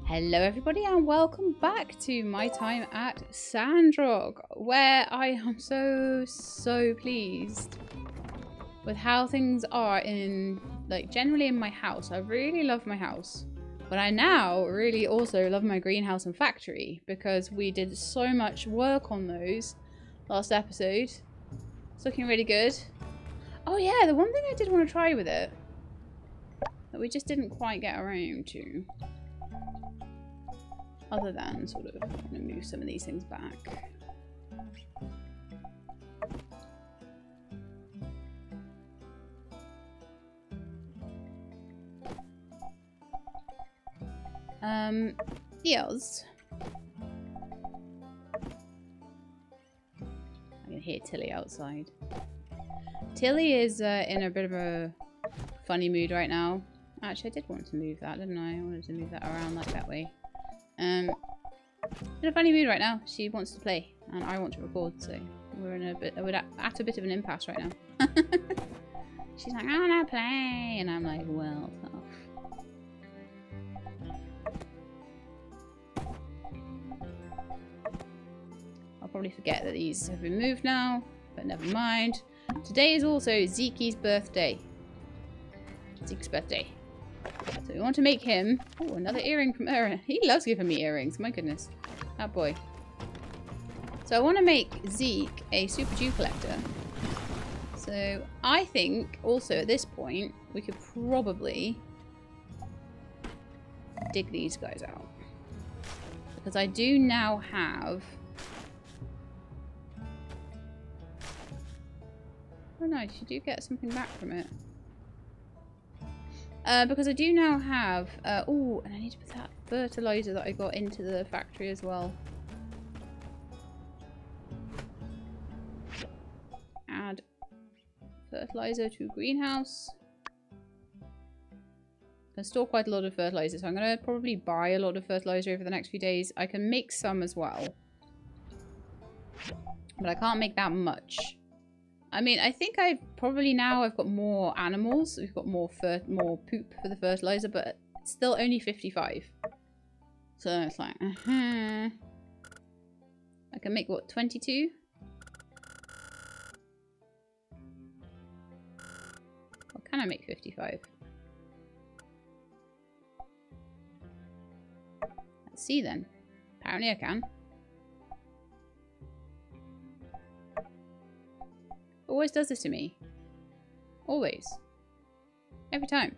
Hello everybody and welcome back to my time at Sandrock, where I am so pleased with how things are in, like, generally in my house. I really love my house, but I now really also love my greenhouse and factory because we did so much work on those last episode. It's looking really good. Oh yeah, the one thing I did want to try with it that we just didn't quite get around to, other than sort of move some of these things back. Yes. I can hear Tilly outside. Tilly is in a bit of a funny mood right now. Actually, I did want to move that, didn't I? I wanted to move that around like that way. In a funny mood right now. She wants to play, and I want to record, so we're at a bit of an impasse right now. She's like, I wanna play, and I'm like, well, tough. I'll probably forget that these have been moved now, but never mind. Today is also Zeke's birthday. Zeke's birthday. So we want to make him... Oh, another earring from Aaron. He loves giving me earrings. My goodness. That boy. So I want to make Zeke a super dew collector. So I think also at this point we could probably dig these guys out. Because I do now have... Oh nice, you do get something back from it. Because I do now have... oh, and I need to put that fertilizer that I got into the factory as well. Add fertilizer to greenhouse. I can store quite a lot of fertilizer, so I'm going to probably buy a lot of fertilizer over the next few days. I can make some as well, but I can't make that much. I mean, I think I've got more animals. We've got more poop for the fertilizer, but it's still only 55. So it's like, I can make what, 22? Or can I make 55? Let's see then. Apparently I can. Always does this to me. Always. Every time.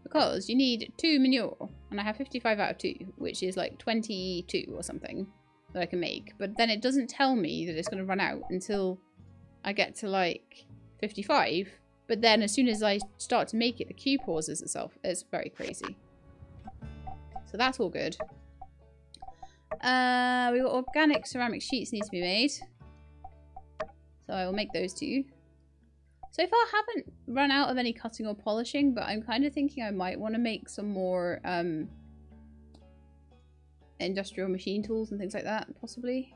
Because you need 2 manure. And I have 55 out of 2, which is like 22 or something that I can make. But then it doesn't tell me that it's going to run out until I get to like 55. But then as soon as I start to make it, the queue pauses itself. It's very crazy. So that's all good. We've got organic ceramic sheets need to be made. So I will make those 2. So far I haven't run out of any cutting or polishing, but I'm kind of thinking I might want to make some more industrial machine tools and things like that, possibly.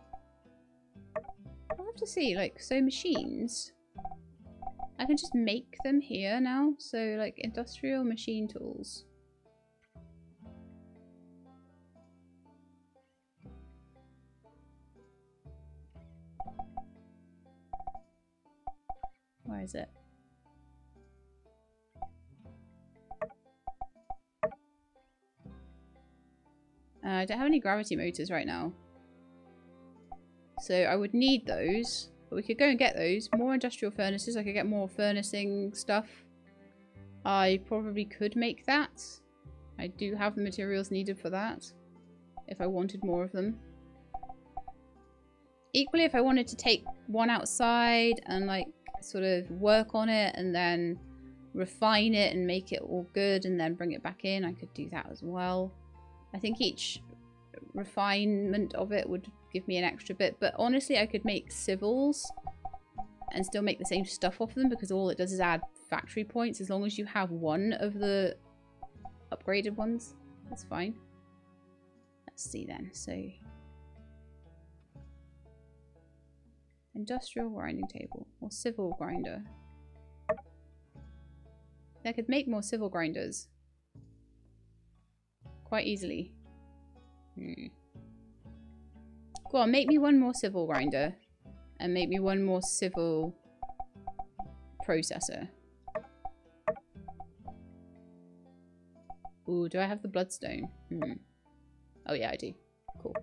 I'll have to see, like, so machines... I can just make them here now. So, like, industrial machine tools. Where is it? I don't have any gravity motors right now. So I would need those. But we could go and get those. More industrial furnaces. I could get more furnacing stuff. I probably could make that. I do have the materials needed for that. If I wanted more of them. Equally, if I wanted to take one outside and like sort of work on it and then refine it and make it all good and then bring it back in, I could do that as well. I think each refinement of it would give me an extra bit, but honestly I could make civils and still make the same stuff off them because all it does is add factory points as long as you have one of the upgraded ones. That's fine. Let's see then. So Industrial grinding table. Or civil grinder. I could make more civil grinders. Quite easily. Go on, make me one more civil grinder. And make me one more civil processor. Ooh, do I have the bloodstone? Oh yeah, I do. Cool.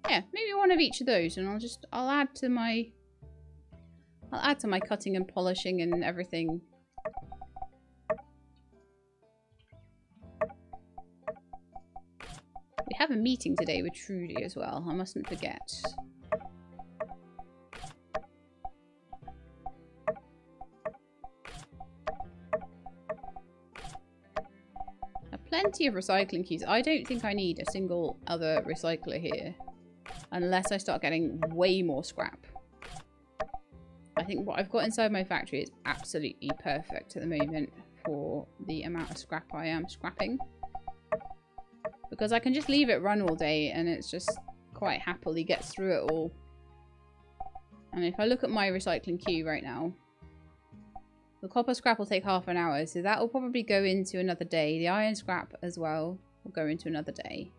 Yeah, maybe one of each of those, and I'll add to my cutting and polishing and everything. We have a meeting today with Trudy as well. I mustn't forget. Plenty of recycling queues. I don't think I need a single other recycler here. Unless I start getting way more scrap. I think what I've got inside my factory is absolutely perfect at the moment for the amount of scrap I am scrapping. Because I can just leave it run all day and it's just quite happily gets through it all. And if I look at my recycling queue right now, the copper scrap will take half an hour, so that will probably go into another day. The iron scrap as well will go into another day.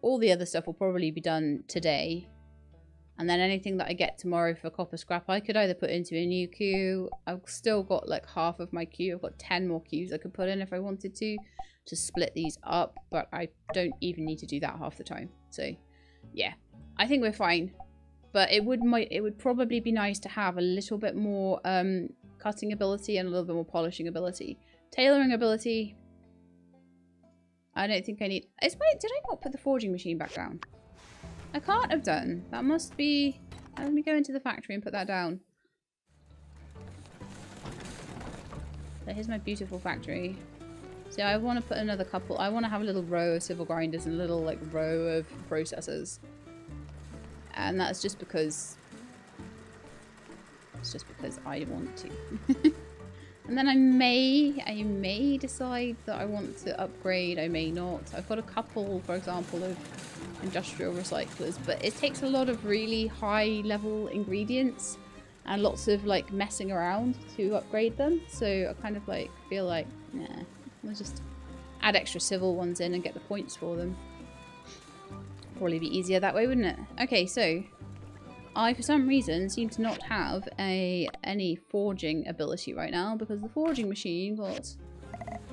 All the other stuff will probably be done today. And then anything that I get tomorrow for copper scrap, I could either put into a new queue. I've still got like half of my queue. I've got 10 more queues I could put in if I wanted to split these up. But I don't even need to do that half the time. So, yeah. I think we're fine. But it would probably be nice to have a little bit more cutting ability and a little bit more polishing ability. Tailoring ability, I don't think I need... Did I not put the forging machine back down? I can't have done. That must be... Let me go into the factory and put that down. So here's my beautiful factory. So I want to put another couple... I want to have a little row of civil grinders and a little like row of processors. And that's just because... It's just because I want to. And then I may decide that I want to upgrade. I may not. I've got a couple, for example, of industrial recyclers, but it takes a lot of really high level ingredients and lots of like messing around to upgrade them. So I kind of like feel like, nah, I'll just add extra civil ones in and get the points for them. Probably be easier that way, wouldn't it? Okay, so I, for some reason, seem to not have any forging ability right now because the forging machine got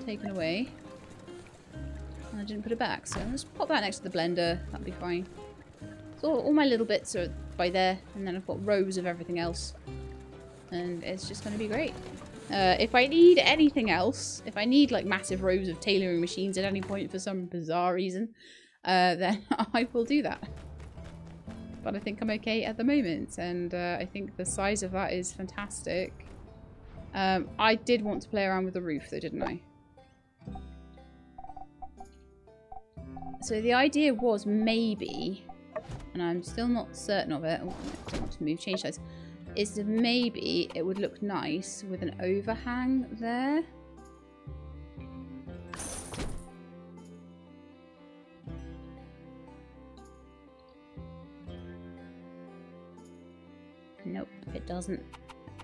taken away. And I didn't put it back, so let's pop that next to the blender. That'll be fine. So all my little bits are by there, and then I've got rows of everything else. And it's just going to be great. If I need anything else, if I need like massive rows of tailoring machines at any point for some bizarre reason, then I will do that. But I think I'm okay at the moment, and I think the size of that is fantastic. I did want to play around with the roof though, didn't I? So the idea was maybe, and I'm still not certain of it, oh, I don't want to move, change size, is that maybe it would look nice with an overhang there. Nope, it doesn't.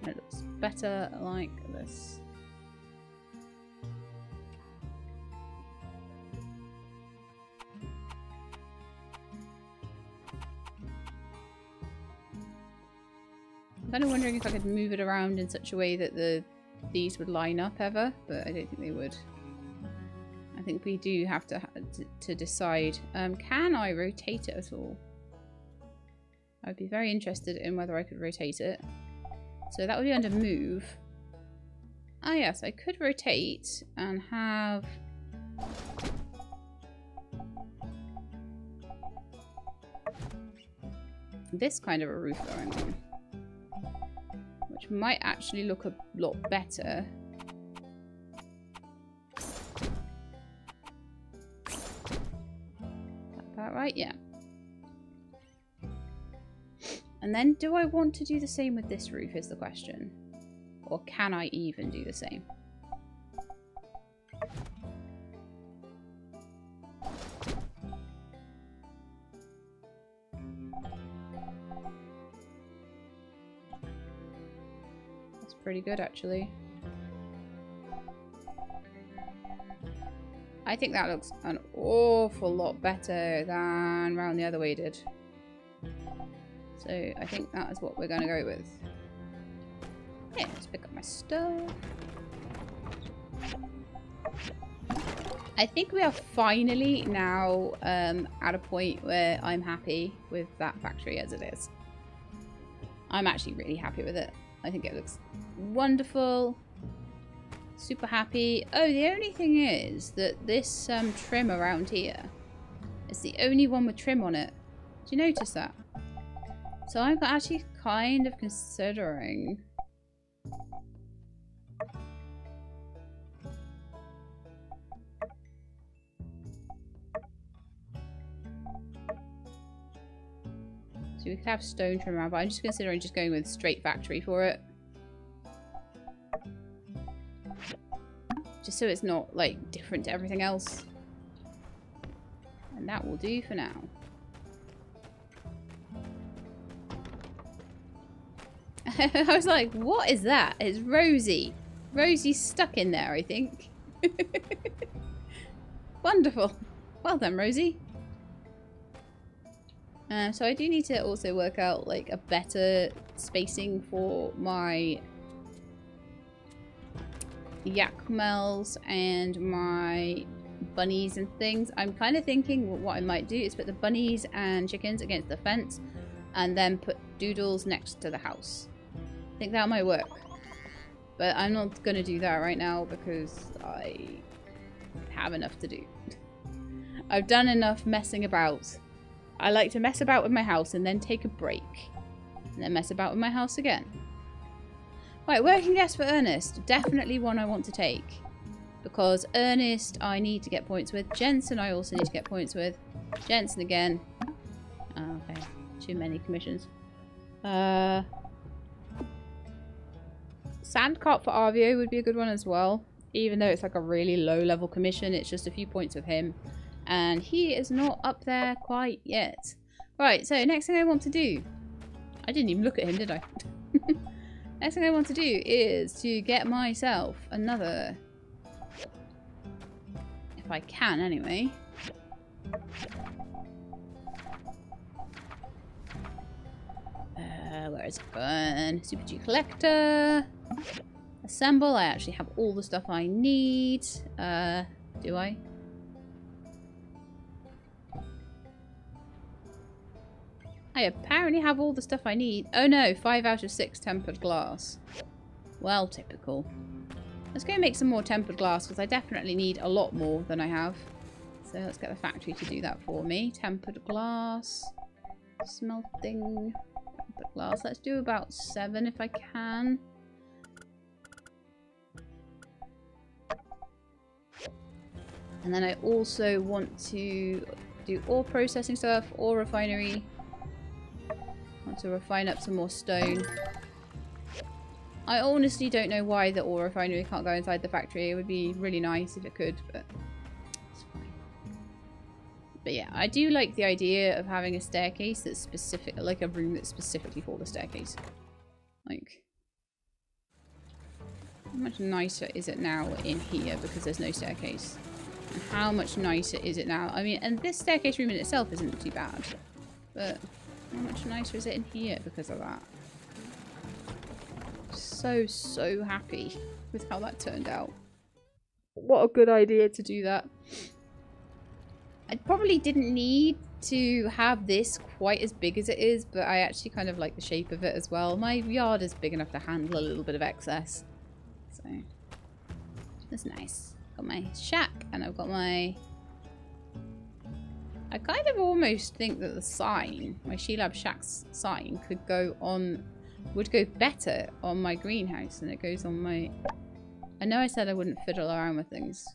It looks better like this. I'm kind of wondering if I could move it around in such a way that these would line up ever, but I don't think they would. I think we do have to decide. Can I rotate it at all? I'd be very interested in whether I could rotate it. So that would be under move. Ah yes, I could rotate and have... this kind of a roof going on. Which might actually look a lot better. About right? Yeah. And then, do I want to do the same with this roof is the question. Or can I even do the same? pretty good, actually. I think that looks an awful lot better than round the other way did. So I think that is what we're going to go with. Yeah, let's pick up my stuff. I think we are finally now at a point where I'm happy with that factory as it is. I'm actually really happy with it. I think it looks wonderful. Super happy. Oh, the only thing is that this trim around here is the only one with trim on it. Do you notice that? So I'm actually kind of considering... So we could have stone trim around, but I'm just considering just going with straight factory for it. Just so it's not, like, different to everything else. And that will do for now. I was like, what is that? It's Rosie. Rosie's stuck in there, I think. Wonderful. Well done, Rosie. So I do need to also work out, like, a better spacing for my yakmels and my bunnies and things. I'm kind of thinking what I might do is put the bunnies and chickens against the fence and then put doodles next to the house. I think that might work. But I'm not going to do that right now because I have enough to do. I've done enough messing about. I like to mess about with my house and then take a break. And then mess about with my house again. Right, working guest for Ernest. Definitely one I want to take. Because Ernest I need to get points with. Jensen I also need to get points with. Jensen again. Oh, okay. Too many commissions. Sandrock for Arvio would be a good one as well. Even though it's like a really low level commission. It's just a few points with him. And he is not up there quite yet. Right, so next thing I want to do... I didn't even look at him, did I? Next thing I want to do is to get myself another... If I can, anyway. Where is it gone? Super G Collector. Assemble. I actually have all the stuff I need. Do I? I apparently have all the stuff I need. Oh no, 5 out of 6 tempered glass. Well, typical. Let's go make some more tempered glass because I definitely need a lot more than I have. So let's get the factory to do that for me. Tempered glass. Smelting. Tempered glass. Let's do about 7 if I can. And then I also want to do ore processing stuff, ore refinery. Want to refine up some more stone. I honestly don't know why the ore refinery can't go inside the factory. It would be really nice if it could, but it's fine. But yeah, I do like the idea of having a staircase that's specific, like a room that's specifically for the staircase. Like, how much nicer is it now in here because there's no staircase? And how much nicer is it now? I mean, and this staircase room in itself isn't too bad, but how much nicer is it in here because of that? So happy with how that turned out. What a good idea to do that. I probably didn't need to have this quite as big as it is, but I actually kind of like the shape of it as well. My yard is big enough to handle a little bit of excess. So, that's nice. Got my shack and I've got my... I kind of almost think that the sign, my She-Lab Shack's sign, could go on, would go better on my greenhouse than it goes on my... I know I said I wouldn't fiddle around with things.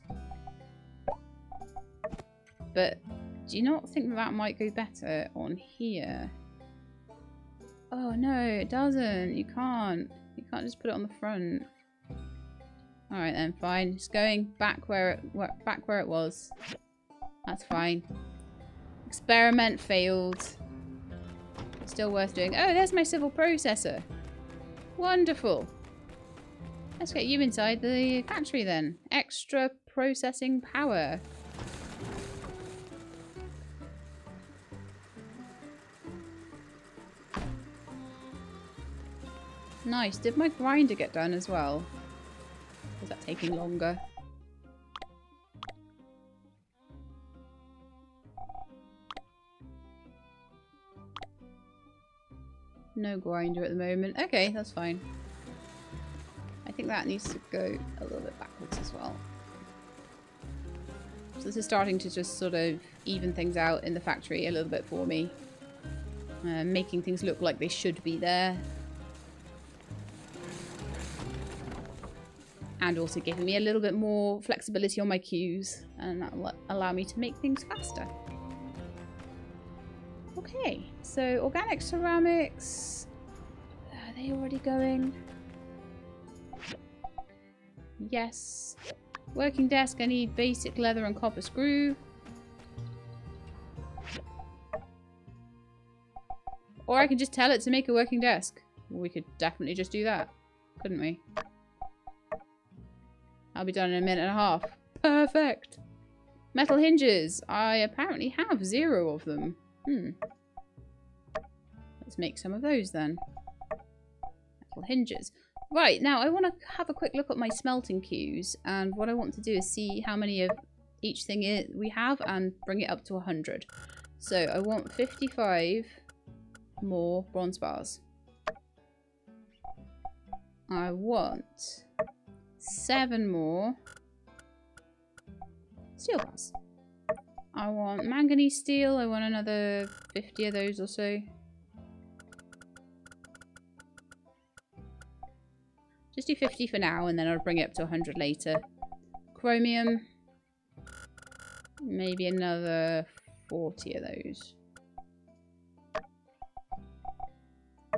But do you not think that that might go better on here? Oh no, it doesn't. You can't. You can't just put it on the front. Alright then, fine. It's going back where it was. That's fine. Experiment failed. Still worth doing. Oh, there's my civil processor. Wonderful. Let's get you inside the factory then. Extra processing power. Nice. Did my grinder get done as well? Is that taking longer? No grinder at the moment. Okay, that's fine. I think that needs to go a little bit backwards as well. So this is starting to just sort of even things out in the factory a little bit for me. Making things look like they should be there. And also giving me a little bit more flexibility on my queues. And that will allow me to make things faster. Okay, so organic ceramics. Are they already going? Yes. Working desk, I need basic leather and copper screw. Or I can just tell it to make a working desk. We could definitely just do that, couldn't we? I'll be done in a minute and a half. Perfect! Metal hinges. I apparently have 0 of them. Let's make some of those then. Metal hinges. Right, now I want to have a quick look at my smelting queues, and what I want to do is see how many of each thing we have and bring it up to 100. So I want 55 more bronze bars. I want 7 more steel bars. I want manganese steel. I want another 50 of those or so. Just do 50 for now, and then I'll bring it up to 100 later. Chromium. Maybe another 40 of those.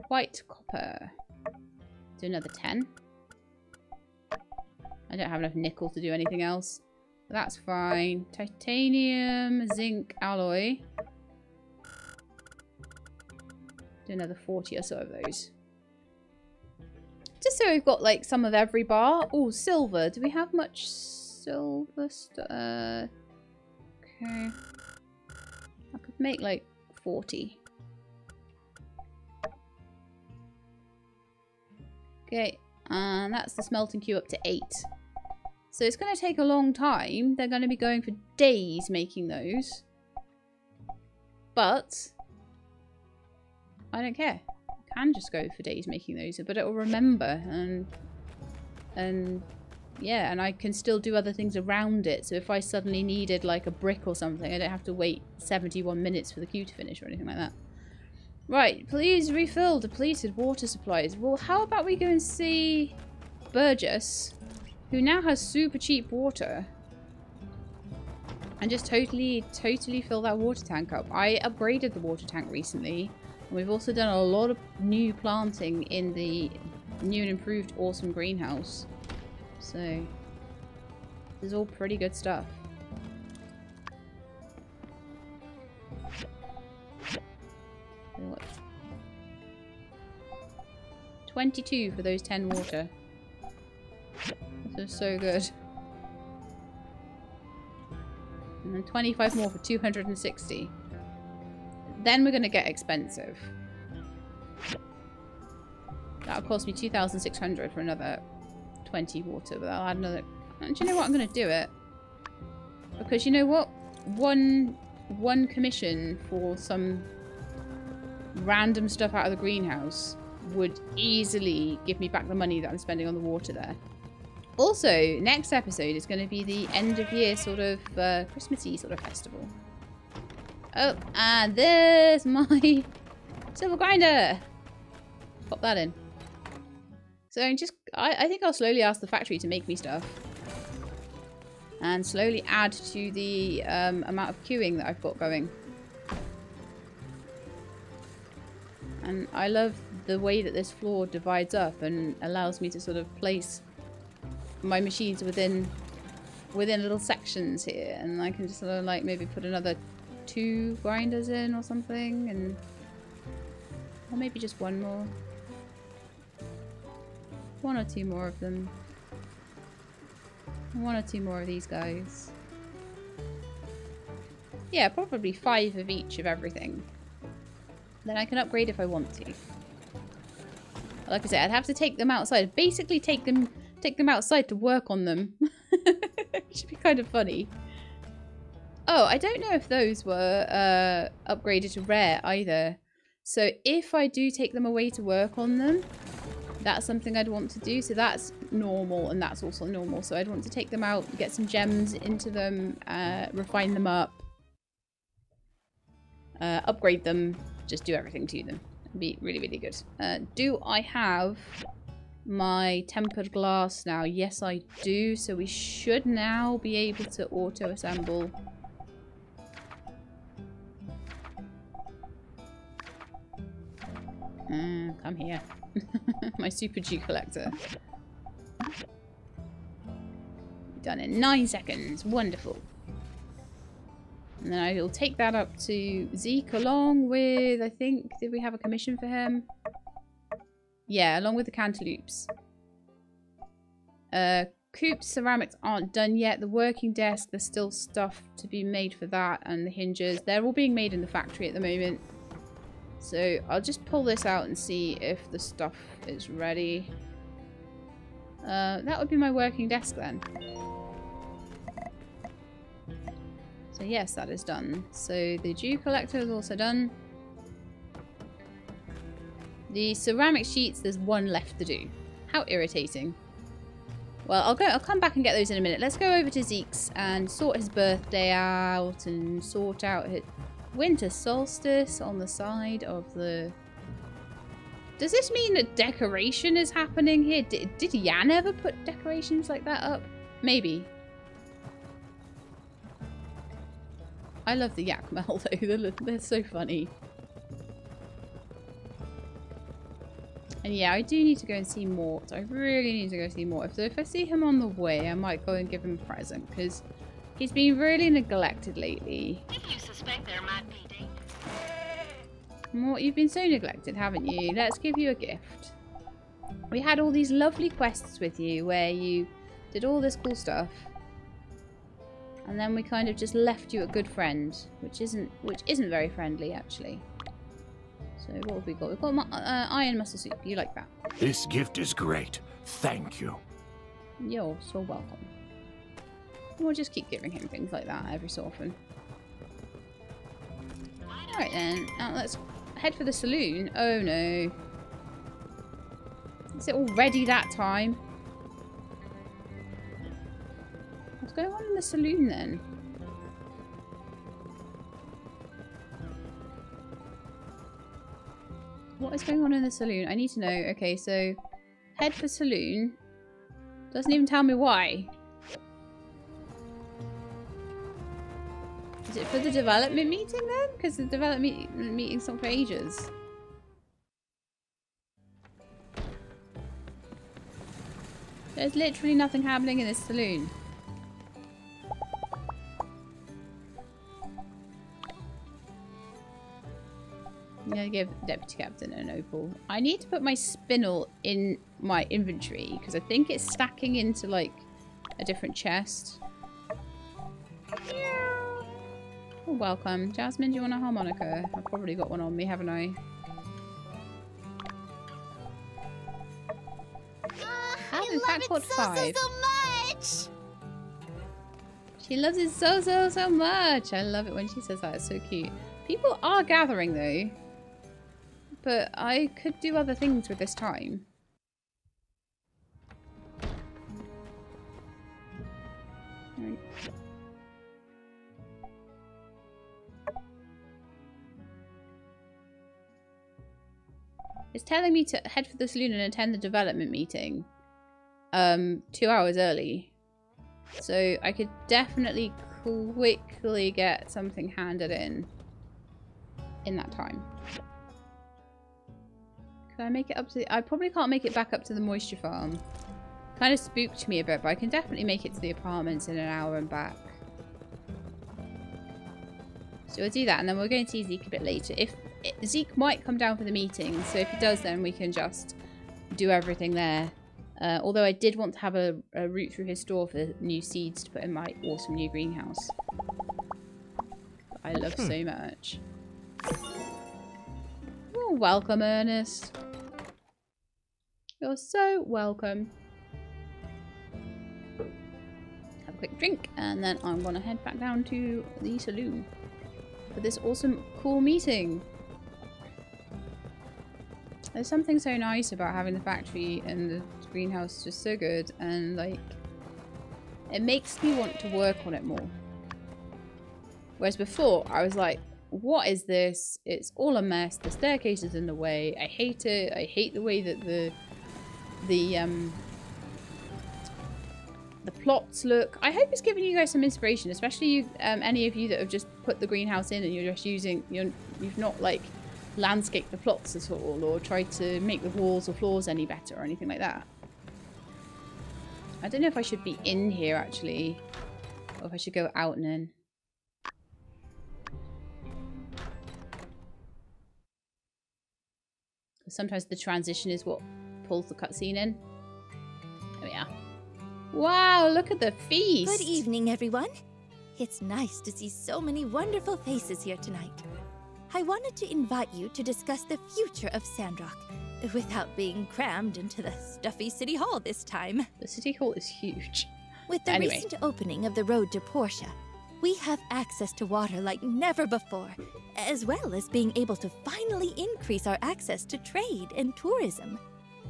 White copper. Do another 10. I don't have enough nickel to do anything else. But that's fine. Titanium, zinc, alloy. Do another 40 or so of those. Just so we've got like some of every bar. Oh, silver. Do we have much silver stuff? Okay. I could make like 40. Okay. And that's the smelting queue up to 8. So it's going to take a long time. They're going to be going for days making those. But I don't care. I can just go for days making those, but it'll remember, and yeah, and I can still do other things around it. So if I suddenly needed like a brick or something, I don't have to wait 71 minutes for the queue to finish or anything like that. Right, please refill depleted water supplies. Well, how about we go and see Burgess, who now has super cheap water, and just totally fill that water tank up. I upgraded the water tank recently. We've also done a lot of new planting in the new and improved awesome greenhouse. So, this is all pretty good stuff. What? 22 for those 10 water. This is so good. And then 25 more for 260. Then we're going to get expensive. That'll cost me 2,600 for another 20 water, but I'll add another... And do you know what? I'm going to do it. Because you know what? One commission for some random stuff out of the greenhouse would easily give me back the money that I'm spending on the water there. Also, next episode is going to be the end of year sort of Christmassy sort of festival. Oh, and there's my silver grinder. Pop that in. So I think I'll slowly ask the factory to make me stuff. And slowly add to the amount of queuing that I've got going. And I love the way that this floor divides up and allows me to sort of place my machines within little sections here. And I can just sort of like maybe put another 2 grinders in or something, and or maybe just one more. 1 or 2 more of them. 1 or 2 more of these guys. Yeah, probably 5 of each of everything. Then I can upgrade if I want to. Like I said, I'd have to take them outside. Basically take them outside to work on them. Which would be kind of funny. Oh, I don't know if those were upgraded to rare either. So if I do take them away to work on them, that's something I'd want to do. So that's normal and that's also normal. So I'd want to take them out, get some gems into them, refine them up, upgrade them, just do everything to them. It'd be really, really good. Do I have my tempered glass now? Yes, I do. So we should now be able to auto-assemble. Come here. My super G collector. Done in 9 seconds. Wonderful. And then I will take that up to Zeke along with, I think, did we have a commission for him? Yeah, along with the cantaloupes. Coop's ceramics aren't done yet. The working desk, there's still stuff to be made for that, and the hinges. They're all being made in the factory at the moment. So I'll just pull this out and see if the stuff is ready. That would be my working desk then. So yes, that is done. So the dew collector is also done. The ceramic sheets, there's 1 left to do. How irritating. Well, I'll come back and get those in a minute. Let's go over to Zeke's and sort his birthday out and sort out his winter solstice on the side of the... Does this mean that decoration is happening here? Did Yan ever put decorations like that up? Maybe. I love the Yakmel though. They're so funny. And yeah, I do need to go and see Mort. I really need to go see Mort. So if I see him on the way, I might go and give him a present because he's been really neglected lately. If you suspect there might be danger. Mort, you've been so neglected, haven't you? Let's give you a gift. We had all these lovely quests with you where you did all this cool stuff. And then we kind of just left you a good friend, which isn't very friendly actually. So what have we got? We've got iron muscle soup. You like that? This gift is great. Thank you. You're so welcome. We'll just keep giving him things like that every so often. Alright then, now let's head for the saloon. Oh no. Is it already that time? What's going on in the saloon then? What is going on in the saloon? I need to know. Okay, so head for saloon. Doesn't even tell me why. Is it for the development meeting then? Because the development meeting's not for ages. There's literally nothing happening in this saloon. I'm gonna give Deputy Captain an opal. I need to put my spinel in my inventory because I think it's stacking into like a different chest. Oh, welcome. Jasmine, do you want a harmonica? I've probably got one on me, haven't I? In fact, got 5. So much. She loves it so much. I love it when she says that. It's so cute. People are gathering though. But I could do other things with this time. Right. It's telling me to head for the saloon and attend the development meeting. 2 hours early. So I could definitely quickly get something handed in that time. Can I make it up to the... I probably can't make it back up to the moisture farm. Kind of spooked me a bit, but I can definitely make it to the apartments in an hour and back. So we'll do that, and then we're going to see Zeke a bit later. Zeke might come down for the meeting, so if he does, then we can just do everything there Although I did want to have a route through his store for new seeds to put in my awesome new greenhouse. That I love so much. Oh, welcome, Ernest. You're so welcome. Have a quick drink, and then I'm gonna head back down to the saloon for this awesome, cool meeting. There's something so nice about having the factory and the greenhouse just so good, and like, it makes me want to work on it more. Whereas before, I was like, what is this? It's all a mess. The staircase is in the way. I hate it. I hate the way that the plots look. I hope it's giving you guys some inspiration, especially you, any of you that have just put the greenhouse in and you're just using, you've not like landscaped the plots at all or tried to make the walls or floors any better or anything like that. I don't know if I should be in here actually, or if I should go out and in. Sometimes the transition is what pulls the cutscene in. There we are. Wow, look at the feast! Good evening, everyone. It's nice to see so many wonderful faces here tonight. I wanted to invite you to discuss the future of Sandrock, without being crammed into the stuffy City Hall this time. The City Hall is huge. With the recent opening of the road to Portia, we have access to water like never before, as well as being able to finally increase our access to trade and tourism.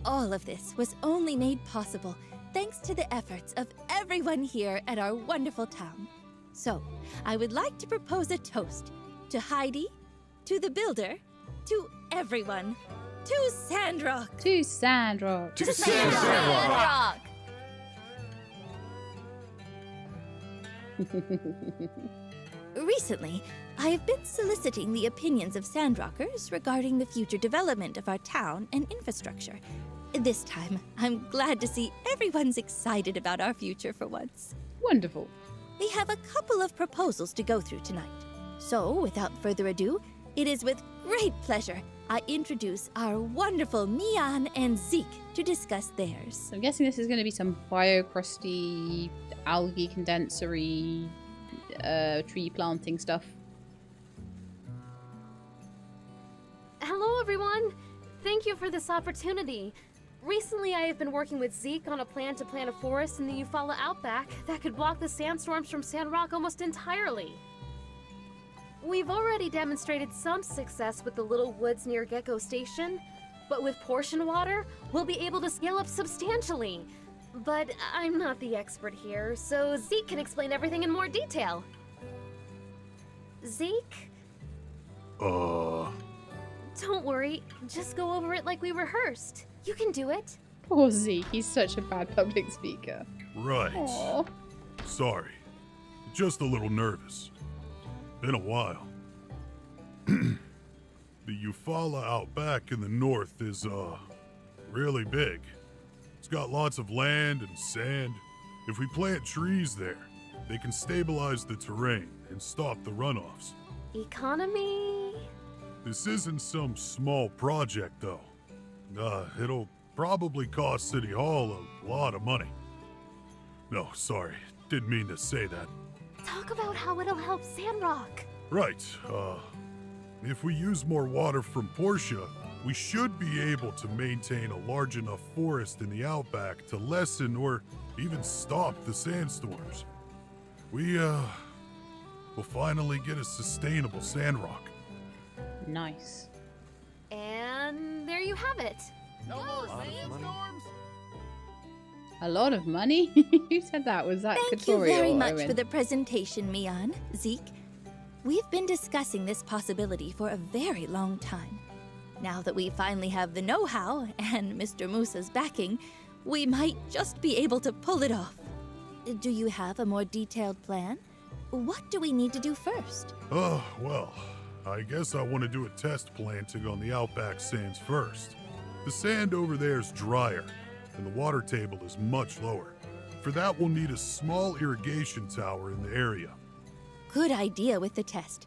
All of this was only made possible thanks to the efforts of everyone here at our wonderful town. So, I would like to propose a toast to Heidi, to the builder, to everyone, to Sandrock! To Sandrock! To Sandrock! Recently, I have been soliciting the opinions of Sandrockers regarding the future development of our town and infrastructure. This time, I'm glad to see everyone's excited about our future for once. Wonderful. We have a couple of proposals to go through tonight. So, without further ado, it is with great pleasure I introduce our wonderful Mian and Zeke to discuss theirs. So I'm guessing this is going to be some bio-crusty, algae condensery, tree planting stuff. Hello, everyone! Thank you for this opportunity. Recently, I have been working with Zeke on a plan to plant a forest in the Eufaula Outback that could block the sandstorms from Sandrock almost entirely. We've already demonstrated some success with the little woods near Gecko Station, but with portion water, we'll be able to scale up substantially. But I'm not the expert here, so Zeke can explain everything in more detail. Zeke? Don't worry, just go over it like we rehearsed. You can do it. Poor Zeke, he's such a bad public speaker. Right. Aww. Sorry. Just a little nervous. Been a while. The Eufaula Outback in the north is, really big. It's got lots of land and sand. If we plant trees there, they can stabilize the terrain and stop the runoffs. Economy? This isn't some small project, though. It'll probably cost City Hall a lot of money. No, sorry. Didn't mean to say that. Talk about how it'll help Sandrock. Right. If we use more water from Portia, we should be able to maintain a large enough forest in the outback to lessen or even stop the sandstorms. We'll finally get a sustainable Sandrock. Nice. And there you have it. No more sandstorms. A lot of money? Who said that? Was that Thank you Katorio very or much Owen? for the presentation, Mian, Zeke. We've been discussing this possibility for a very long time. Now that we finally have the know-how and Mr. Musa's backing, we might just be able to pull it off. Do you have a more detailed plan? What do we need to do first? Well, I guess I want to do a test planting on the outback sands first. The sand over there is drier, and the water table is much lower. For that, we'll need a small irrigation tower in the area. Good idea with the test.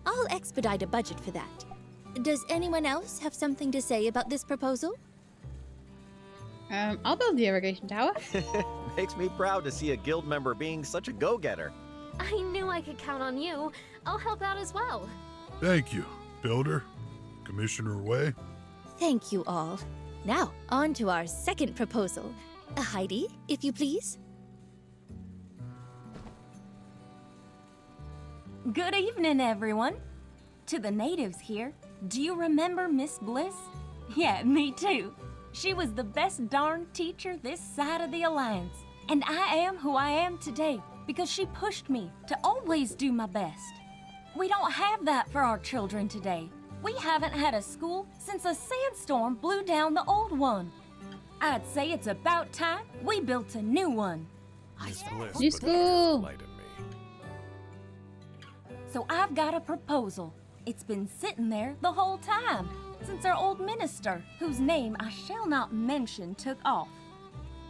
I'll expedite a budget for that. Does anyone else have something to say about this proposal? I'll build the irrigation tower. Makes me proud to see a guild member being such a go-getter. I knew I could count on you. I'll help out as well. Thank you, Builder. Commissioner Way. Thank you all. Now, on to our second proposal. Heidi, if you please. Good evening, everyone. To the natives here, do you remember Miss Bliss? Yeah, me too. She was the best darn teacher this side of the Alliance. And I am who I am today because she pushed me to always do my best. We don't have that for our children today. We haven't had a school since a sandstorm blew down the old one. I'd say it's about time we built a new one. New school. So I've got a proposal. It's been sitting there the whole time, since our old minister, whose name I shall not mention, took off.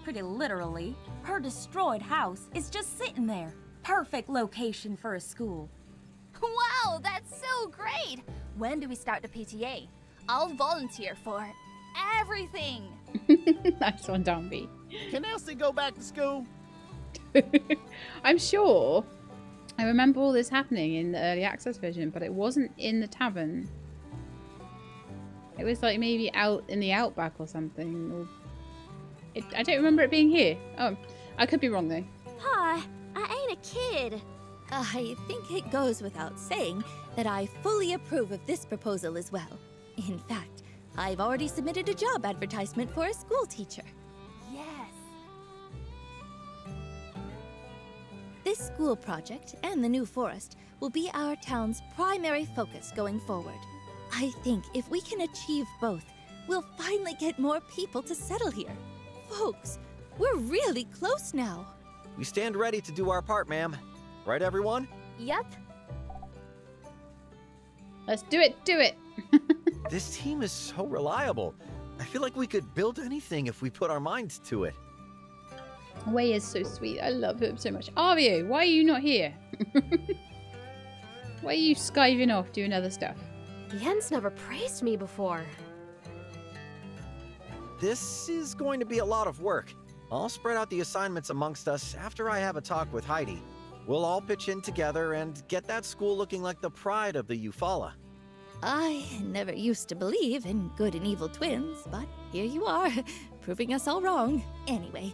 Pretty literally, her destroyed house is just sitting there. Perfect location for a school. Wow, that's so great! When do we start the PTA? I'll volunteer for everything. Nice one, Dombey. Can Elsie go back to school? I'm sure I remember all this happening in the early access version, but it wasn't in the tavern. It was like maybe out in the outback or something. Or I don't remember it being here. Oh, I could be wrong though. Pa, I ain't a kid. I think it goes without saying that I fully approve of this proposal as well. In fact, I've already submitted a job advertisement for a school teacher. Yes. This school project and the new forest will be our town's primary focus going forward. I think if we can achieve both, we'll finally get more people to settle here. Folks, we're really close now. We stand ready to do our part, ma'am. Right, everyone? Yep. Let's do it, do it. This team is so reliable. I feel like we could build anything if we put our minds to it. Way is so sweet. I love him so much. Arvio, why are you not here? Why are you skiving off doing other stuff? Yen's never praised me before. This is going to be a lot of work. I'll spread out the assignments amongst us after I have a talk with Heidi. We'll all pitch in together and get that school looking like the pride of the Eufaula. I never used to believe in good and evil twins, but here you are, proving us all wrong. Anyway,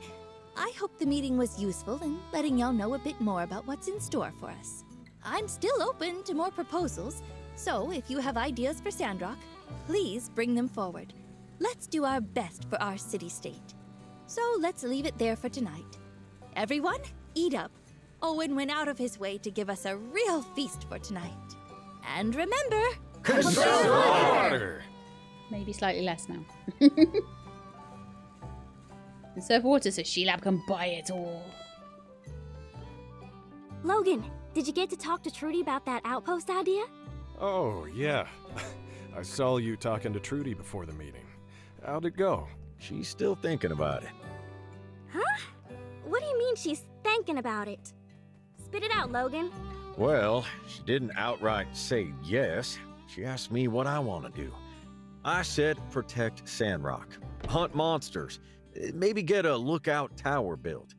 I hope the meeting was useful in letting y'all know a bit more about what's in store for us. I'm still open to more proposals, so if you have ideas for Sandrock, please bring them forward. Let's do our best for our city-state. So let's leave it there for tonight. Everyone, eat up. Owen went out of his way to give us a real feast for tonight. And remember, Conserve water! Maybe slightly less now. Conserve water so Sheilab can buy it all. Logan, did you get to talk to Trudy about that outpost idea? Oh, yeah. I saw you talking to Trudy before the meeting. How'd it go? She's still thinking about it. Huh? What do you mean she's thinking about it? Spit it out, Logan. Well, she didn't outright say yes. She asked me what I want to do. I said protect Sandrock, hunt monsters, maybe get a lookout tower built.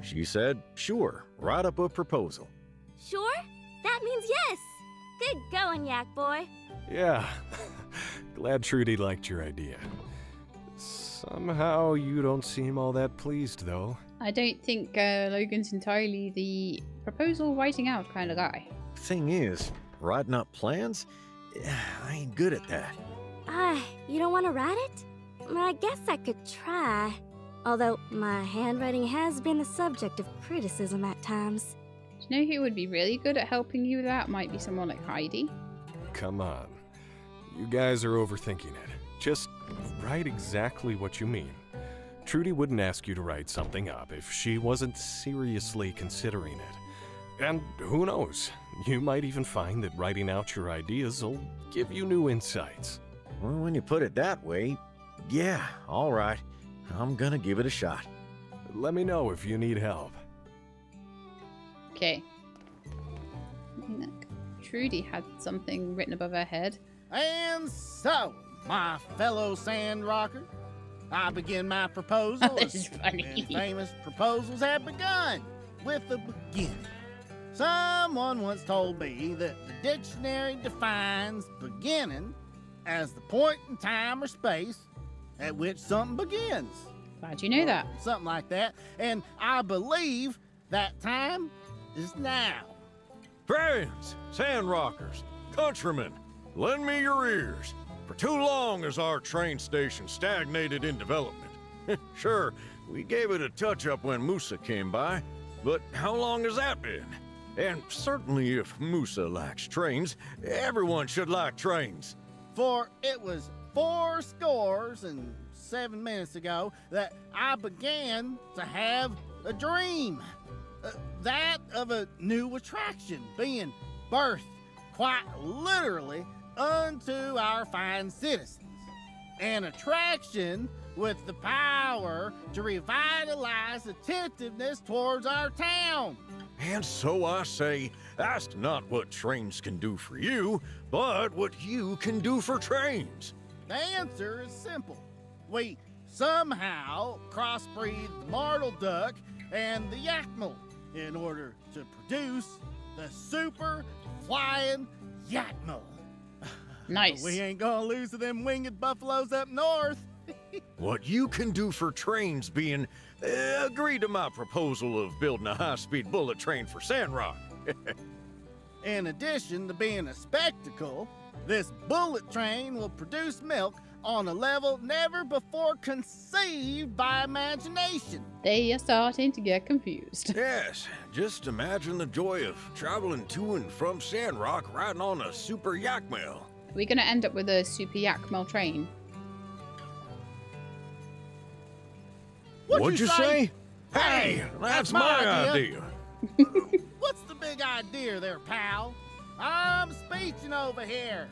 She said, sure, write up a proposal. Sure? That means yes. Good going, Yak Boy. Yeah. Glad Trudy liked your idea. Somehow you don't seem all that pleased, though. I don't think Logan's entirely the proposal writing out kind of guy. Thing is, writing up plans? I ain't good at that. You don't want to write it? I guess I could try. Although, my handwriting has been the subject of criticism at times. Do you know who would be really good at helping you with that? Might be someone like Heidi. Come on. You guys are overthinking it. Just write exactly what you mean. Trudy wouldn't ask you to write something up if she wasn't seriously considering it. And who knows, you might even find that writing out your ideas will give you new insights. Well, when you put it that way, yeah, all right. I'm gonna give it a shot. Let me know if you need help. Okay. I think that Trudy had something written above her head. And so, my fellow Sandrocker, I begin my proposal. This is funny. And famous proposals have begun with the beginning. Someone once told me that the dictionary defines beginning as the point in time or space at which something begins. Glad you know that. Something like that. And I believe that time is now. Friends, Sandrockers, countrymen, lend me your ears. For too long has our train station stagnated in development. Sure, we gave it a touch-up when Musa came by, but how long has that been? And certainly if Musa likes trains, everyone should like trains. For it was 7 minutes ago that I began to have a dream. That of a new attraction being birthed quite literally unto our fine citizens. An attraction with the power to revitalize attentiveness towards our town. And so I say, ask not what trains can do for you, but what you can do for trains. The answer is simple. We somehow crossbreed the martel duck and the yakmel in order to produce the super flying yakmel. Nice. We ain't gonna lose to them winged buffaloes up north. What you can do for trains being, agree to my proposal of building a high-speed bullet train for Sandrock. In addition to being a spectacle, this bullet train will produce milk on a level never before conceived by imagination. They are starting to get confused. Yes, just imagine the joy of traveling to and from Sandrock riding on a super yakmel. Are we going to end up with a super yakmel train? What'd you say? Hey, that's my idea. What's the big idea there, pal? I'm speeching over here.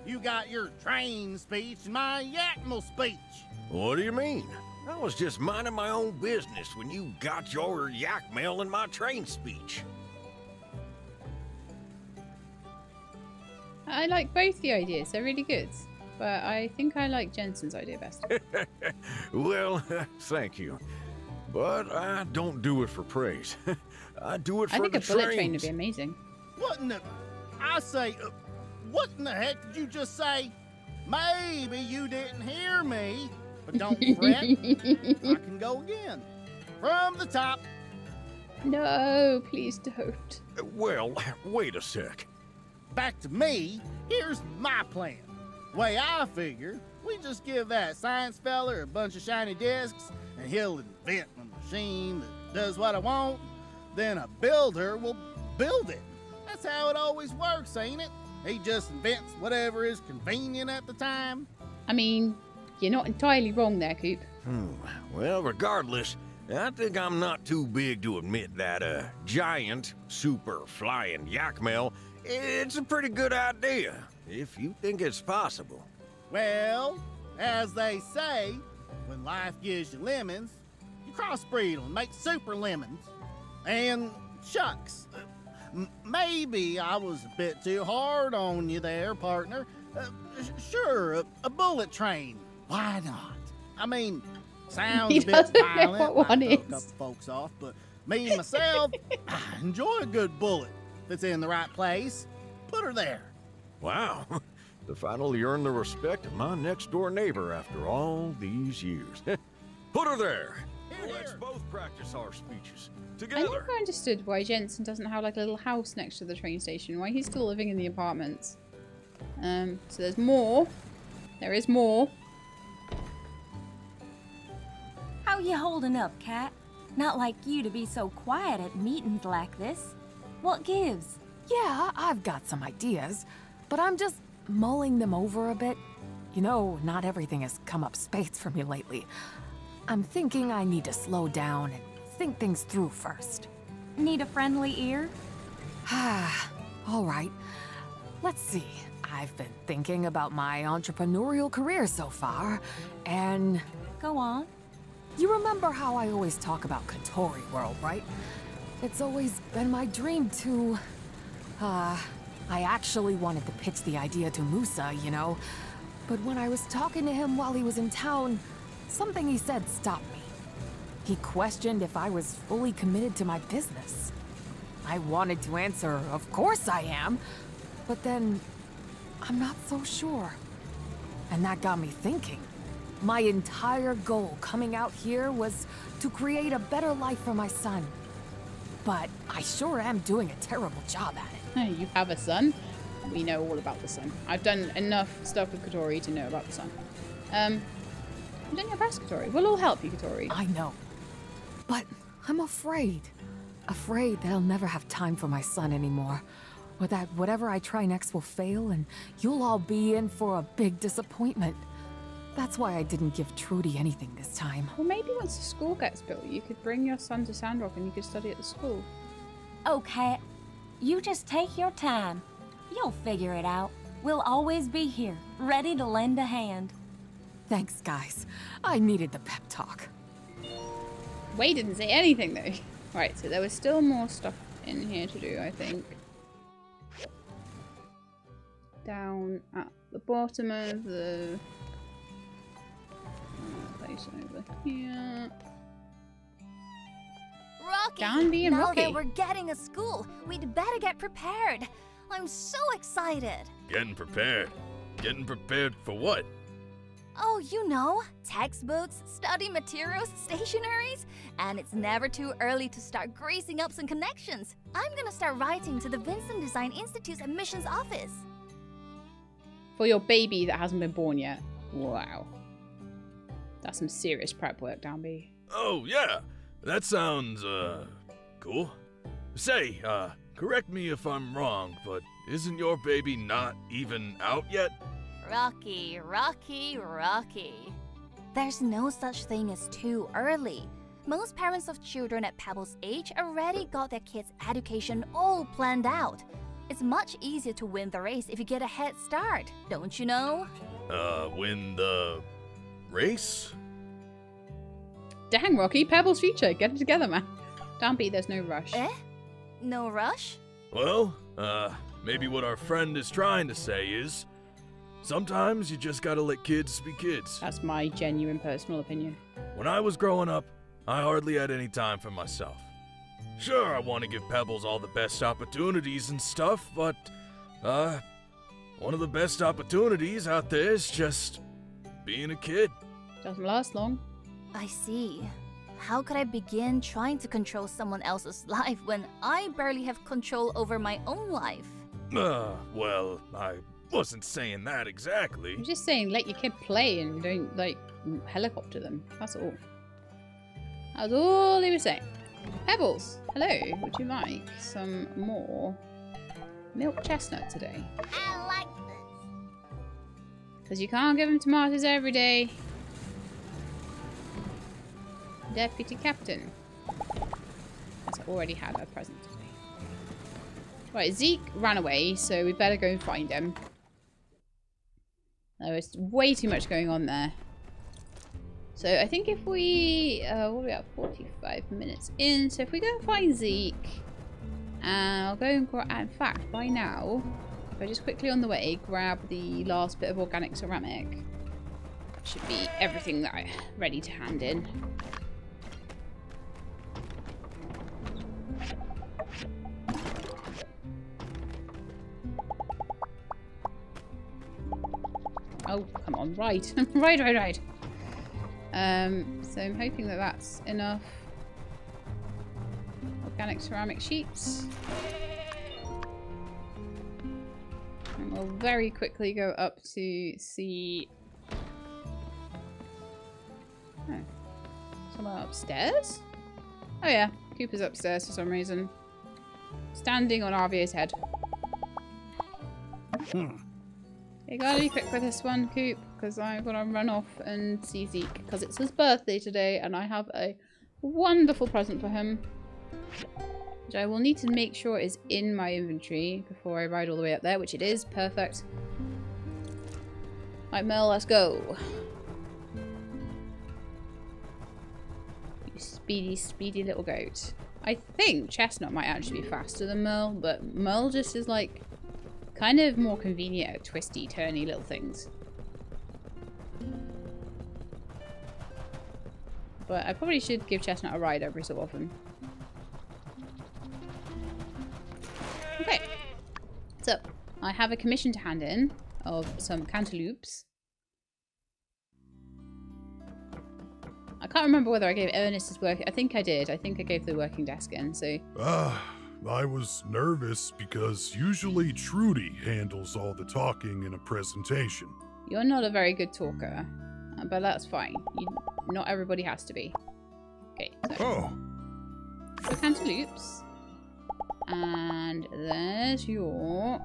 You got your train speech and my yakmel speech. What do you mean? I was just minding my own business when you got your yakmel in my train speech. I like both the ideas. They're really good. But I think I like Jensen's idea best. Well, thank you. But I don't do it for praise. I do it for the trains. I think a bullet train would be amazing. What in the... I say... what in the heck did you just say? Maybe you didn't hear me. But don't fret. I can go again. From the top. No, please don't. Well, wait a sec. Back to me. Here's my plan. Way I figure, we just give that science feller a bunch of shiny discs, and he'll invent a machine that does what I want. Then a builder will build it. That's how it always works, ain't it? He just invents whatever is convenient at the time. I mean, you're not entirely wrong there, Coop. Well, regardless, I think I'm not too big to admit that a giant, super flying yakmel, it's a pretty good idea, if you think it's possible. Well, as they say, when life gives you lemons, you crossbreed them and make super lemons. And shucks, maybe I was a bit too hard on you there, partner. Sure, a bullet train. Why not? I mean, sounds a bit violent, might throw a couple folks off, but me myself, I enjoy a good bullet. If it's in the right place, put her there. Wow, to finally earn the respect of my next-door neighbor after all these years. Put her there. Let's both practice our speeches together. I never understood why Jensen doesn't have like a little house next to the train station. Why he's still living in the apartments. So there's more. There is more. How you holding up, Cat? Not like you to be so quiet at meetings like this. What gives? Yeah, I've got some ideas, but I'm just mulling them over a bit. You know, not everything has come up spades for me lately. I'm thinking I need to slow down and think things through first. Need a friendly ear? All right. Let's see. I've been thinking about my entrepreneurial career so far, and... Go on. You remember how I always talk about Katori World, right? It's always been my dream to... I actually wanted to pitch the idea to Musa, you know. But when I was talking to him while he was in town, something he said stopped me. He questioned if I was fully committed to my business. I wanted to answer, of course I am, but then I'm not so sure. And that got me thinking. My entire goal coming out here was to create a better life for my son. But I sure am doing a terrible job at it. You have a son? We know all about the sun. I've done enough stuff with Kotori to know about the sun. You've done your best, Kotori. We'll all help you, Kotori. I know. But I'm afraid. Afraid that I'll never have time for my son anymore. Or that whatever I try next will fail and you'll all be in for a big disappointment. That's why I didn't give Trudy anything this time. Well, maybe once the school gets built, you could bring your son to Sandrock and you could study at the school. Okay, you just take your time. You'll figure it out. We'll always be here, ready to lend a hand. Thanks, guys. I needed the pep talk. Wade didn't say anything, though. Right, so there was still more stuff in here to do, I think. Down at the bottom of the place over here. Rocky! Danby and now Rocky. that we're getting a school, we'd better get prepared. I'm so excited. Getting prepared? Getting prepared for what? Oh, you know, textbooks, study materials, stationaries. And it's never too early to start greasing up some connections. I'm gonna start writing to the Vincent Design Institute's admissions office. For your baby that hasn't been born yet. Wow. That's some serious prep work, Danby. Oh, yeah. That sounds, cool. Say, correct me if I'm wrong, but isn't your baby not even out yet? Rocky, Rocky, Rocky. There's no such thing as too early. Most parents of children at Pebble's age already got their kids' education all planned out. It's much easier to win the race if you get a head start, don't you know? Win the race? Dang, Rocky, Pebble's future. Get it together, man. Danby, there's no rush. Eh? No rush? Well, maybe what our friend is trying to say is, sometimes you just gotta let kids be kids. That's my genuine personal opinion. When I was growing up, I hardly had any time for myself. Sure, I want to give Pebbles all the best opportunities and stuff, but, one of the best opportunities out there is just being a kid. Doesn't last long. I see. How could I begin trying to control someone else's life when I barely have control over my own life? Well, I wasn't saying that exactly. I'm just saying let your kid play and don't, like, helicopter them. That's all. That's all he was saying. Pebbles, hello. Would you like some more milk chestnut today? I like this. Because you can't give him tomatoes every day. Deputy Captain. Yes, I already had a present today. Right, Zeke ran away, so we better go and find him. There was way too much going on there. So I think if we... what are we at? 45 minutes in. So if we go and find Zeke... And I'll go and grab... In fact, by now, if I just quickly on the way grab the last bit of organic ceramic, should be everything that I'm ready to hand in. Oh, come on, right. right. So I'm hoping that that's enough organic ceramic sheets. And we'll very quickly go up to see... Oh. Someone upstairs? Oh yeah, Cooper's upstairs for some reason. Standing on RVA's head. You gotta be quick with this one, Coop, because I'm gonna run off and see Zeke, because it's his birthday today and I have a wonderful present for him. Which I will need to make sure is in my inventory before I ride all the way up there, which it is. Perfect. Right, Merle, let's go. You speedy, speedy little goat. I think Chestnut might actually be faster than Merle, but Merle just is like kind of more convenient at twisty, turny little things. But I probably should give Chestnut a ride every so often. Okay. So, I have a commission to hand in of some cantaloupes. I can't remember whether I gave Ernest his work. I think I did. I think I gave the working desk in, so... I was nervous because usually Trudy handles all the talking in a presentation. You're not a very good talker, but that's fine. Not everybody has to be. Okay, so... So cantaloupes. And there's your...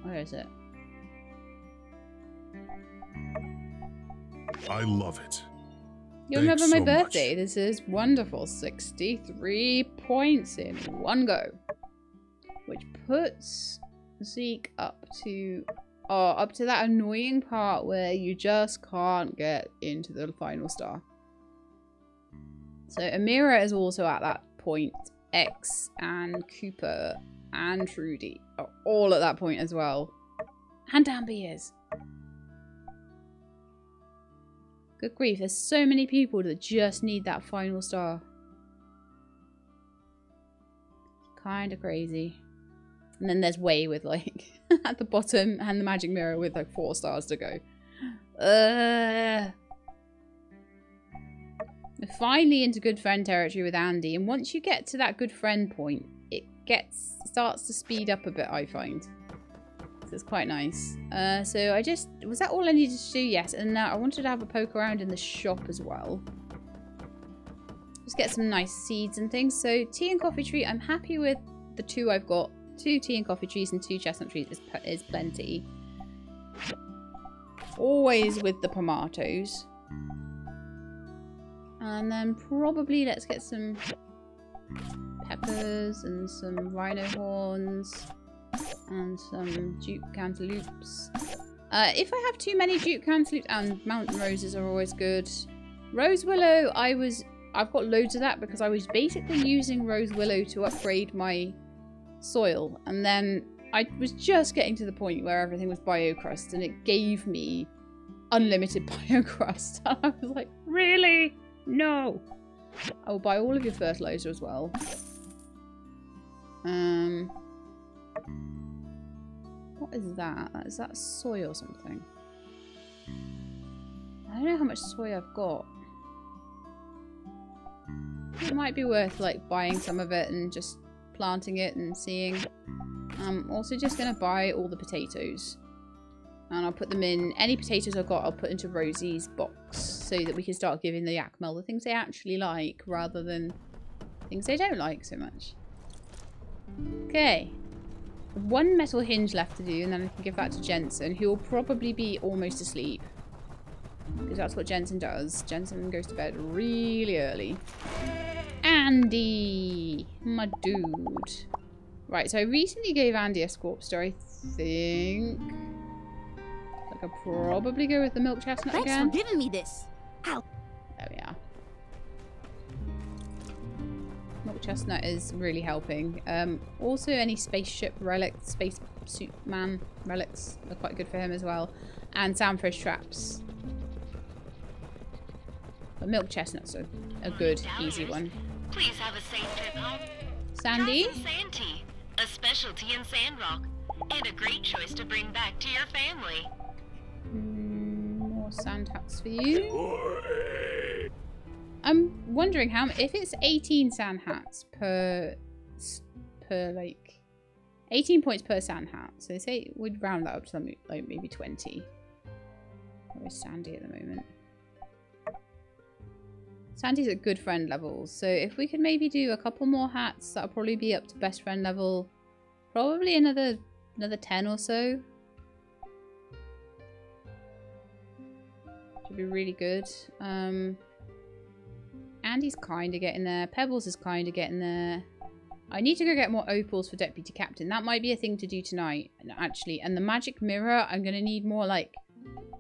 Where is it? I love it. You remember my birthday? This is wonderful. 63 points in one go. Which puts Zeke up to that annoying part where you just can't get into the final star. So Amira is also at that point. X and Cooper and Trudy are all at that point as well. And Danby is. Good grief, there's so many people that just need that final star. Kinda crazy. And then there's Way with like at the bottom and the magic mirror with like 4 stars to go. We're finally into good friend territory with Andy, and once you get to that good friend point, it starts to speed up a bit, I find. So it's quite nice. So was that all I needed to do? Yes, and now I wanted to have a poke around in the shop as well. Just get some nice seeds and things. So tea and coffee tree, I'm happy with the 2 I've got. 2 tea and coffee trees and 2 chestnut trees is plenty. Always with the tomatoes. And then probably let's get some peppers and some rhino horns. And some Duke cantaloupes. If I have too many Duke cantaloupes, and mountain roses are always good. Rose willow, I've got loads of that because I was basically using rose willow to upgrade my soil, and then I was just getting to the point where everything was biocrust, and it gave me unlimited biocrust. And I was like, really? No. I will buy all of your fertilizer as well. What is that? Is that soy or something? I don't know how much soy I've got. It might be worth like buying some of it and just planting it and seeing. I'm also just going to buy all the potatoes. And I'll put them in, any potatoes I've got I'll put into Rosie's box so that we can start giving the Yakmel the things they actually like rather than things they don't like so much. Okay. 1 metal hinge left to do, and then I can give that to Jensen, who will probably be almost asleep. Because that's what Jensen does. Jensen goes to bed really early. Andy! My dude. Right, so I recently gave Andy a Scorpster, I think. I could probably go with the milk chestnut again. Thanks for giving me this. Ow. There we are. Milk chestnut is really helping. Also, any spaceship relics, spacesuit man relics are quite good for him as well. And sandfish traps. But milk chestnut's a good, easy one. Please have a safe trip home. Sandy? Sand tea, a specialty in Sandrock, and a great choice to bring back to your family. More sand hats for you. I'm wondering how, if it's 18 sand hats per like 18 points per sand hat. So say we'd round that up to something like maybe 20. Where's Sandy at the moment? Sandy's at good friend levels, so if we could maybe do a couple more hats, that'll probably be up to best friend level. Probably another 10 or so. Should be really good. Andy's kind of getting there. Pebbles is kind of getting there. I need to go get more opals for Deputy Captain. That might be a thing to do tonight, actually. And the magic mirror, I'm going to need more like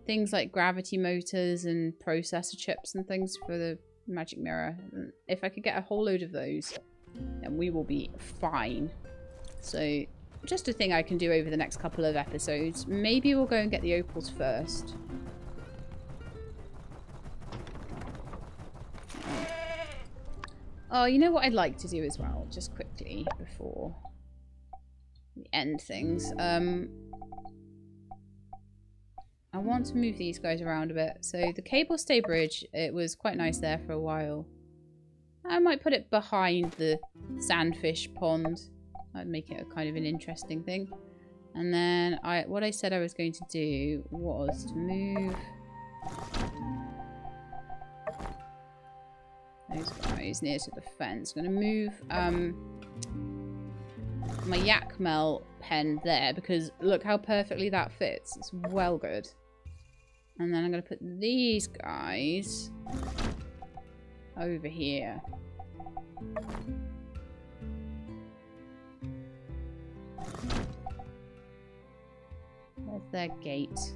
things like gravity motors and processor chips and things for the magic mirror. If I could get a whole load of those, then we will be fine. So just a thing I can do over the next couple of episodes. Maybe we'll go and get the opals first. Oh, you know what I'd like to do as well, just quickly before we end things. I want to move these guys around a bit. So the cable stay bridge, it was quite nice there for a while. I might put it behind the sandfish pond. I'd make it a kind of an interesting thing. And then what I said I was going to do was to move those guys near to the fence. I'm going to move my Yakmel pen there because look how perfectly that fits. It's well good. And then I'm going to put these guys over here. Where's their gate? Is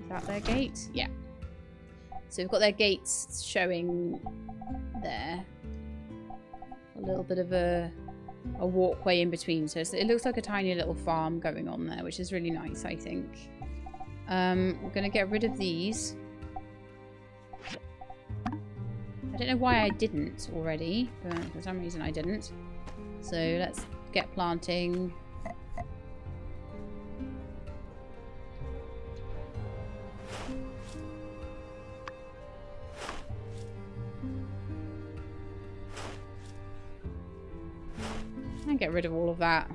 that their gate? Yeah. So we've got their gates showing there. A little bit of a walkway in between. So it looks like a tiny little farm going on there, which is really nice, I think. We're going to get rid of these. I don't know why I didn't already, but for some reason I didn't. So let's get planting. And get rid of all of that.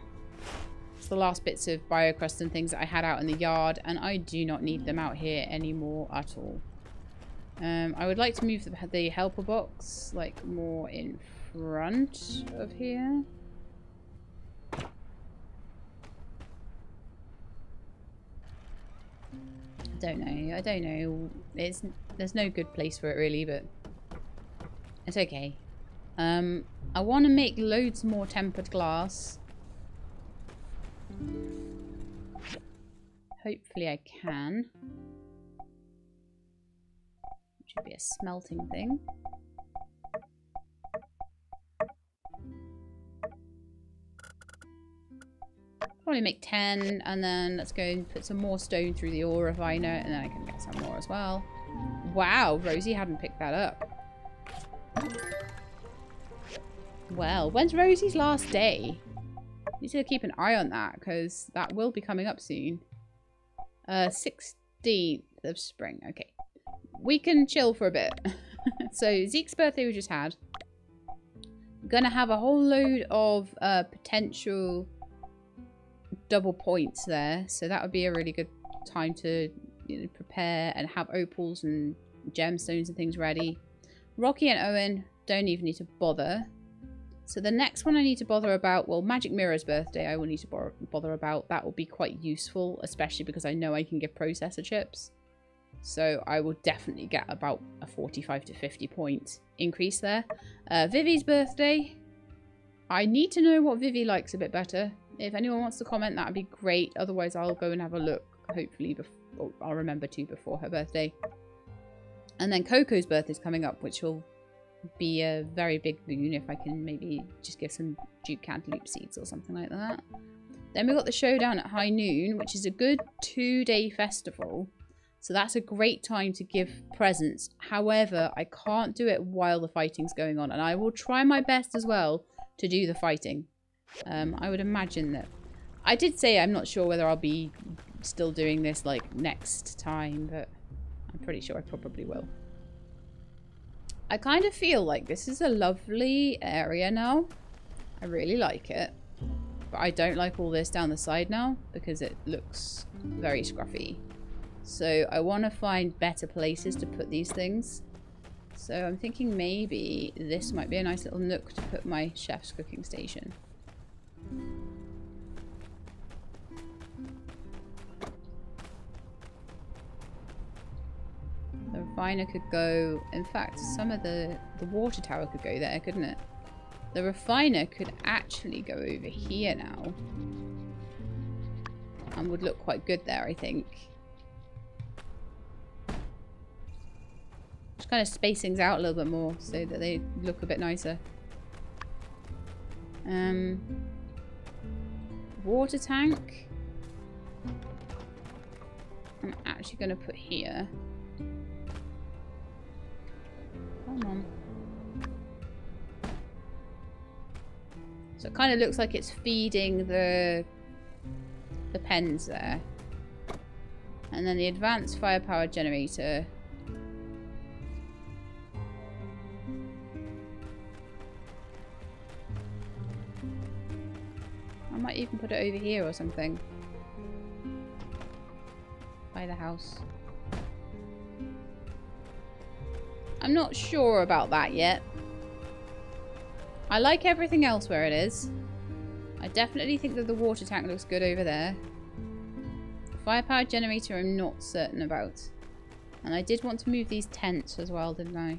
It's the last bits of biocrust and things that I had out in the yard, and I do not need them out here anymore at all. I would like to move the helper box like more in front of here. I don't know. There's no good place for it really, but it's okay. I want to make loads more tempered glass. Hopefully I can. Should be a smelting thing. Probably make 10, and then let's go and put some more stone through the ore refiner, and then I can get some more as well. Wow, Rosie hadn't picked that up. Well, when's Rosie's last day? Need to keep an eye on that, because that will be coming up soon. 16th of spring, okay. We can chill for a bit. So Zeke's birthday we just had. We're gonna have a whole load of potential double points there, so that would be a really good time to prepare and have opals and gemstones and things ready. Rocky and Owen don't even need to bother. So the next one I need to bother about, well, Magic Mirror's birthday I will need to bother about. That will be quite useful, especially because I know I can give processor chips. So I will definitely get about a 45 to 50 point increase there. Vivi's birthday. I need to know what Vivi likes a bit better. If anyone wants to comment, that would be great. Otherwise, I'll go and have a look. Hopefully, I'll remember to before her birthday. And then Coco's birthday is coming up, which will be a very big boon if I can maybe just give some Duke Cantaloupe seeds or something like that. Then we've got the showdown at high noon, which is a good 2-day festival. So that's a great time to give presents. However, I can't do it while the fighting's going on. And I will try my best as well to do the fighting. I would imagine that... I did say I'm not sure whether I'll be still doing this like next time, but I'm pretty sure I probably will. I kind of feel like this is a lovely area now. I really like it. But I don't like all this down the side now because it looks very scruffy. So I want to find better places to put these things. So I'm thinking maybe this might be a nice little nook to put my chef's cooking station. The refiner could go... In fact, some of the water tower could go there, couldn't it? The refiner could actually go over here now. And would look quite good there, I think. Just kind of space things out a little bit more so that they look a bit nicer. Water tank. I'm actually going to put here. Come on. So it kind of looks like it's feeding the pens there. And then the advanced firepower generator. I might even put it over here or something. By the house. I'm not sure about that yet. I like everything else where it is. I definitely think that the water tank looks good over there. The firepower generator I'm not certain about. And I did want to move these tents as well, didn't I?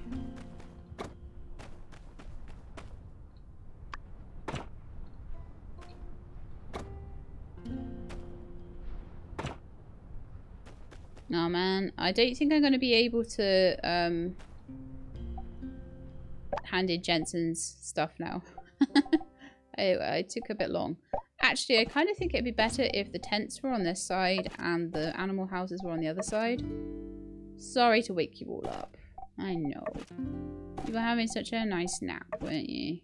Oh man, I don't think I'm going to be able to hand in Jensen's stuff now. I took a bit long. Actually, I kind of think it'd be better if the tents were on this side and the animal houses were on the other side. Sorry to wake you all up. I know. You were having such a nice nap, weren't you?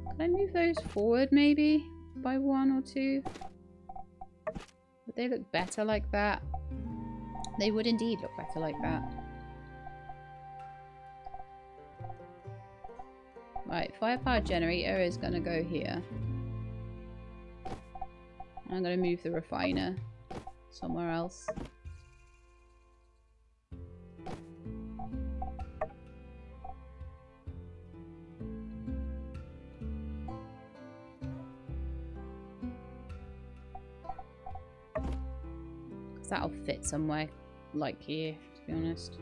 Could I move those forward maybe? By 1 or 2? Would they look better like that? They would indeed look better like that. Right, firepower generator is going to go here. I'm going to move the refiner somewhere else. That'll fit somewhere like here, to be honest.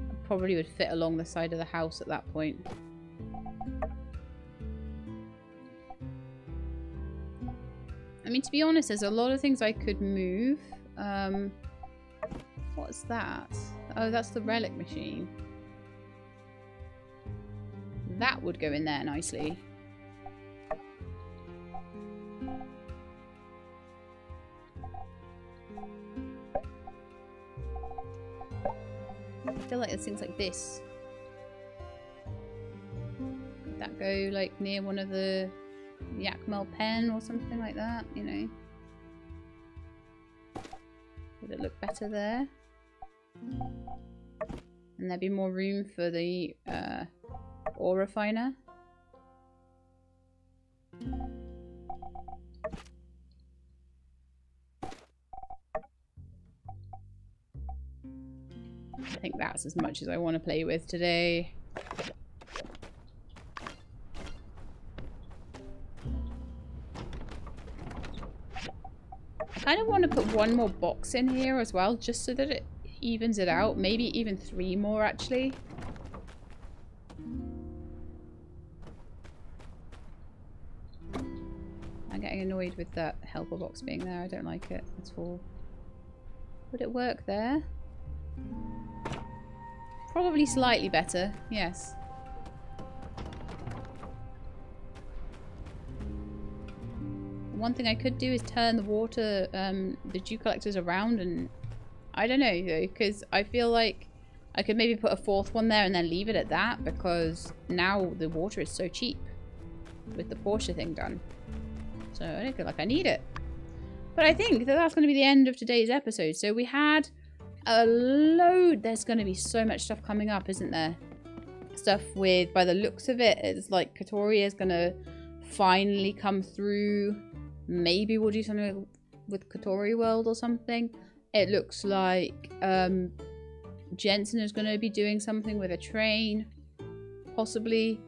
It probably would fit along the side of the house at that point. I mean, to be honest, there's a lot of things I could move. What's that? Oh, that's the relic machine. That would go in there nicely. I feel like there's things like this. Could that go like near one of the Yakmel pen or something like that, you know? Would it look better there? And there'd be more room for the ore refiner. I think that's as much as I want to play with today. I kind of want to put one more box in here as well, just so that it evens it out. Maybe even 3 more, actually. I'm getting annoyed with that helper box being there. I don't like it at all. Would it work there? Probably slightly better, yes. One thing I could do is turn the water, the dew collectors around, and I don't know though, because I feel like I could maybe put a 4th one there and then leave it at that, because now the water is so cheap with the Porsche thing done. So I don't feel like I need it. But I think that that's going to be the end of today's episode. So we had a load. There's going to be so much stuff coming up, isn't there? Stuff with, by the looks of it, it's like Katoria is going to finally come through. Maybe we'll do something with Katoria World or something. It looks like Jensen is going to be doing something with a train. Possibly.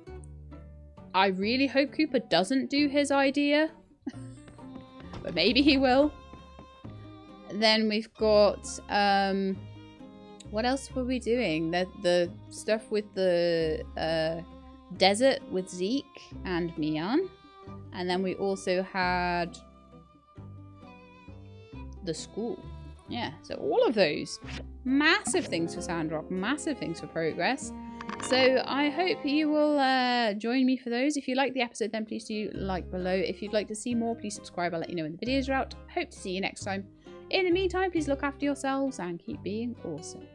I really hope Cooper doesn't do his idea. But maybe he will. Then we've got, what else were we doing? The stuff with the desert with Zeke and Mian. And then we also had the school. Yeah, so all of those. Massive things for Sandrock, massive things for progress. So I hope you will join me for those. If you like the episode, then please do like below. If you'd like to see more, please subscribe. I'll let you know when the videos are out. Hope to see you next time. In the meantime, please look after yourselves and keep being awesome.